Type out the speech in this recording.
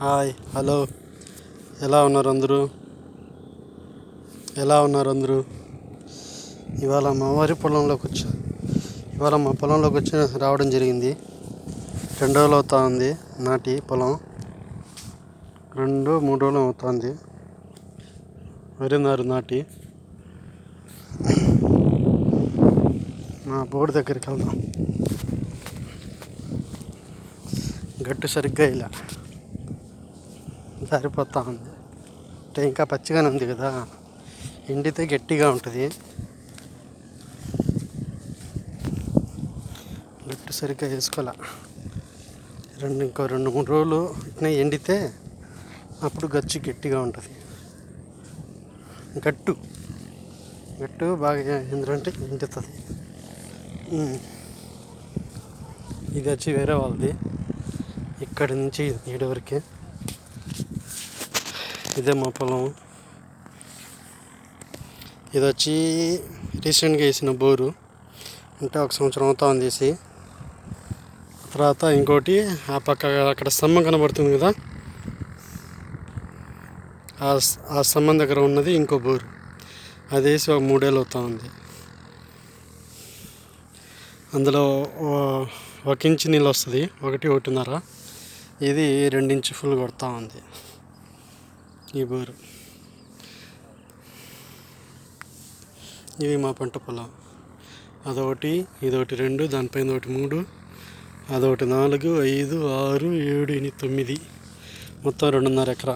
Hi, hello. ఎలా ఉన్నారు అందరూ? ఇవాళ మా పొలంలోకి వచ్చి రావడం జరిగింది. 2 రోజులు అవుతా ఉంది నాటి పొలం. 2-3 రోజులు అవుతుంది వరి నారు నాటి. మా బోర్డు దగ్గరికి వెళ్దాం. గట్టు సరిగ్గా ఇలా సరిపోతా ఉంది అంటే ఇంకా పచ్చిగానే ఉంది కదా, ఎండితే గట్టిగా ఉంటుంది. గట్టు సరిగ్గా వేసుకోలే. ఇంకో 2-3 రోజులు ఇట్లా ఎండితే అప్పుడు గట్టిగా ఉంటుంది. గట్టు బాగా ఎందుకంటే ఎండుతుంది. ఇది వచ్చి వేరే వాళ్ళది, ఇక్కడి నుంచి ఈడ వరకే. ఇదే మా పొలం. ఇది వచ్చి రీసెంట్గా వేసిన బోరు, అంటే 1 సంవత్సరం అవుతా ఉంది వేసి. తర్వాత ఇంకోటి ఆ పక్క అక్కడ స్తంభం కనబడుతుంది కదా, ఆ స్తంభం దగ్గర ఉన్నది ఇంకో బోరు. అది వేసి 3 ఏళ్ళు అవుతా ఉంది. అందులో 1 ఇంచు నీళ్ళు వస్తుంది, 1-1.5. ఇది 2 ఇంచు ఫుల్ కొడతా ఉంది ఈ బోరు. ఇవి మా పంట పొలం. అదొకటి, ఇదొకటి 2, దానిపైన ఒకటి 3, అదొకటి 4, 5, 6, 7, 8, 9, మొత్తం 2.5 ఎకరా.